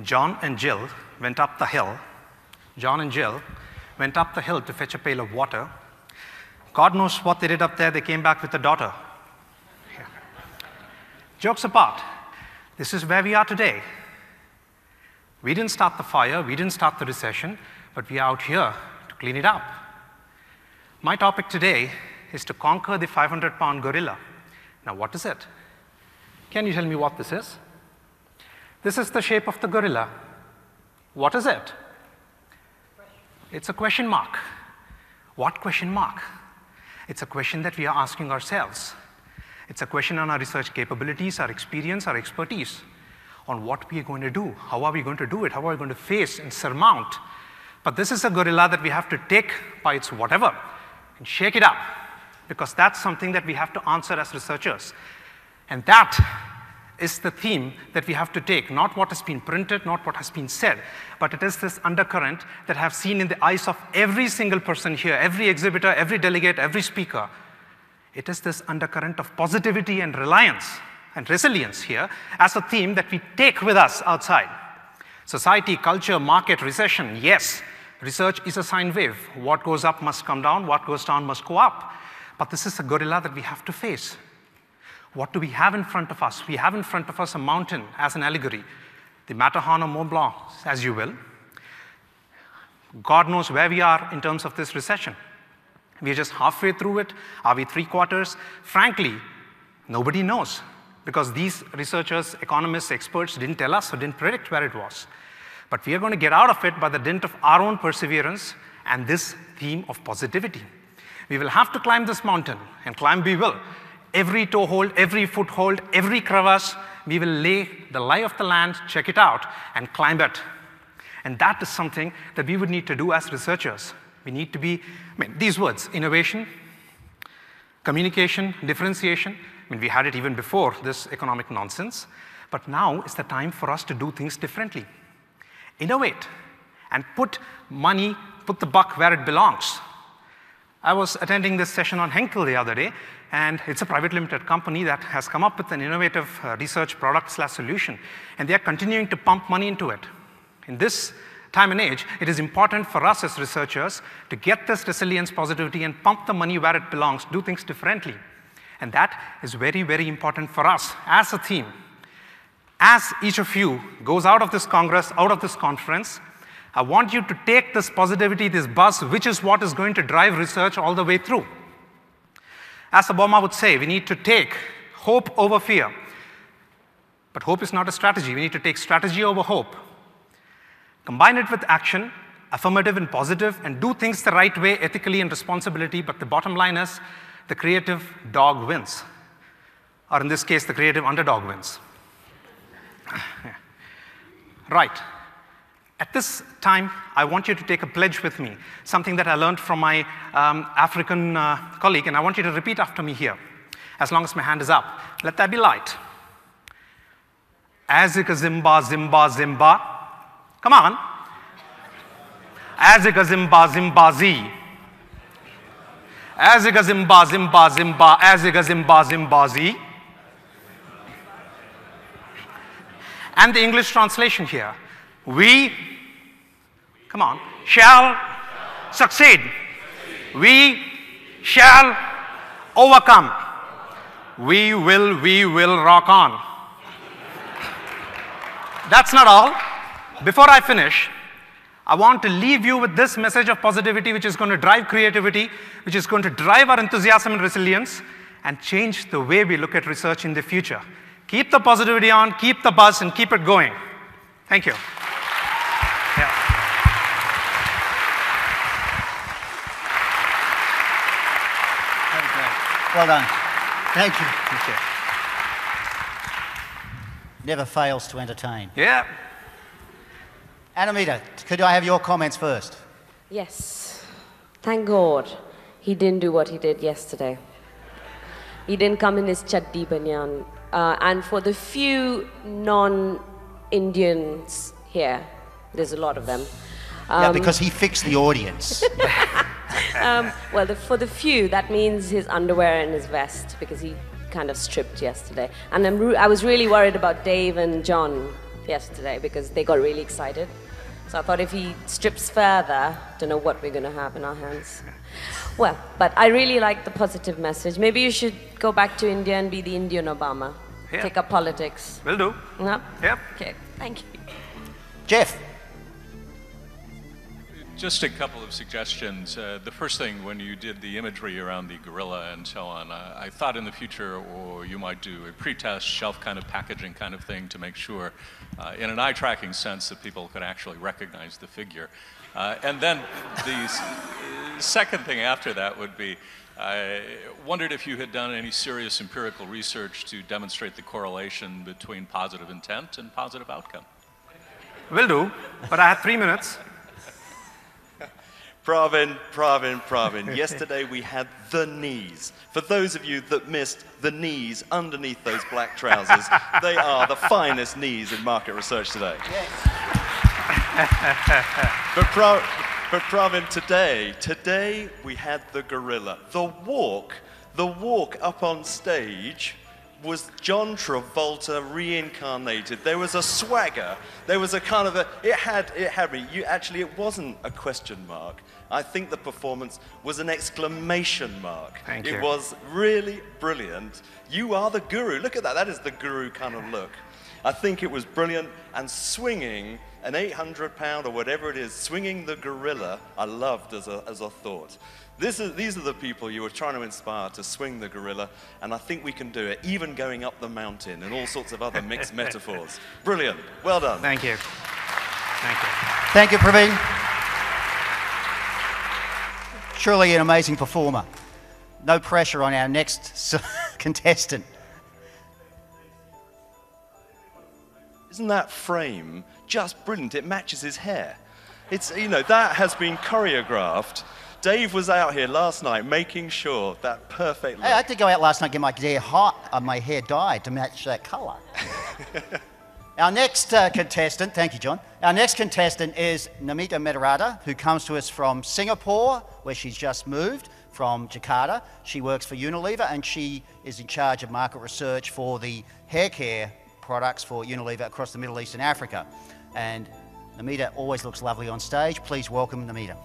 John and Jill went up the hill. John and Jill went up the hill to fetch a pail of water. God knows what they did up there. They came back with a daughter. Yeah. Jokes apart, this is where we are today. We didn't start the fire, we didn't start the recession, but we are out here to clean it up. My topic today is to conquer the 500-pound gorilla. Now, what is it? Can you tell me what this is? This is the shape of the gorilla. What is it? It's a question mark. What question mark? It's a question that we are asking ourselves. It's a question on our research capabilities, our experience, our expertise, on what we are going to do, how are we going to do it, how are we going to face and surmount. But this is a gorilla that we have to take by its whatever and shake it up, because that's something that we have to answer as researchers. And that is the theme that we have to take, not what has been printed, not what has been said, but it is this undercurrent that I have seen in the eyes of every single person here, every exhibitor, every delegate, every speaker. It is this undercurrent of positivity and reliance and resilience here as a theme that we take with us outside. Society, culture, market, recession, yes, research is a sine wave. What goes up must come down, what goes down must go up. But this is a gorilla that we have to face. What do we have in front of us? We have in front of us a mountain as an allegory, the Matterhorn or Mont Blanc, as you will. God knows where we are in terms of this recession. We are just halfway through it. Are we three-quarters? Frankly, nobody knows, because these researchers, economists, experts didn't tell us or didn't predict where it was. But we are going to get out of it by the dint of our own perseverance and this theme of positivity. We will have to climb this mountain, and climb we will. Every toehold, every foothold, every crevasse, we will lay the lie of the land, check it out, and climb it. And that is something that we would need to do as researchers. We need to be, these words, innovation, communication, differentiation. We had it even before this economic nonsense. But now is the time for us to do things differently. Innovate and put money, put the buck where it belongs. I was attending this session on Henkel the other day, and it's a private limited company that has come up with an innovative research product/solution, and they are continuing to pump money into it. In this time and age, it is important for us as researchers to get this resilience, positivity, and pump the money where it belongs, do things differently. And that is very, very important for us as a theme. As each of you goes out of this congress, out of this conference, I want you to take this positivity, this buzz, which is what is going to drive research all the way through. As Obama would say, we need to take hope over fear. But hope is not a strategy. We need to take strategy over hope. Combine it with action, affirmative and positive, and do things the right way, ethically and responsibility. But the bottom line is, the creative dog wins. Or in this case, the creative underdog wins. Right. At this time, I want you to take a pledge with me, something that I learned from my African colleague, and I want you to repeat after me here, as long as my hand is up. Let that be light. Azika Zimba, Zimba, Zimba. Come on. Azika Zimba, Zimba, Z. Azika Zimba, Zimba, Zimba, Azika Zimba, Zimba, Z. And the English translation here. We, come on, shall succeed. We shall overcome. We will rock on. That's not all. Before I finish, I want to leave you with this message of positivity, which is going to drive creativity, which is going to drive our enthusiasm and resilience, and change the way we look at research in the future. Keep the positivity on, keep the buzz, and keep it going. Thank you. Yeah. Well done. Thank you. Thank you. Never fails to entertain. Yeah. Anamita, could I have your comments first? Yes. Thank God he didn't do what he did yesterday. He didn't come in his chaddi banyan. And for the few non-Indians here, there's a lot of them. Yeah, because he fixed the audience. Well, for the few, that means his underwear and his vest, because he kind of stripped yesterday. And I was really worried about Dave and John, yesterday because they got really excited. So I thought if he strips further, don't know what we're going to have in our hands. Well, but I really like the positive message. Maybe you should go back to India and be the Indian Obama. Yeah. Take up politics. Will do. No? Yep. Okay, thank you. Jeff. Just a couple of suggestions. The first thing, when you did the imagery around the gorilla and so on, I thought in the future, or you might do a pre-test shelf kind of packaging kind of thing to make sure, in an eye-tracking sense, that people could actually recognize the figure. And then the second thing after that would be, I wondered if you had done any serious empirical research to demonstrate the correlation between positive intent and positive outcome. Will do, but I had 3 minutes. Pravin. Yesterday we had the knees. For those of you that missed the knees underneath those black trousers, they are the finest knees in market research today. Yes. But Pravin, today we had the gorilla. The walk up on stage was John Travolta reincarnated. There was a swagger. There was a kind of it had me. It wasn't a question mark. I think the performance was an exclamation mark. Thank you. It was really brilliant. You are the guru. Look at that. That is the guru kind of look. I think it was brilliant, and swinging an 800-pound or whatever it is, swinging the gorilla, I loved as a thought. These are the people you were trying to inspire to swing the gorilla, and I think we can do it, even going up the mountain and all sorts of other mixed metaphors. Brilliant. Well done. Thank you. Thank you. Thank you, Pravin. Truly an amazing performer. No pressure on our next contestant. Isn't that frame just brilliant? It matches his hair. It's, that has been choreographed. Dave was out here last night making sure that perfect look. Hey, I had to go out last night and get my hair dyed to match that colour. Our next contestant, thank you, John. Our next contestant is Namita Medarata, who comes to us from Singapore, where she's just moved from Jakarta. She works for Unilever, and she is in charge of market research for the hair care products for Unilever across the Middle East and Africa. And Namita always looks lovely on stage. Please welcome Namita.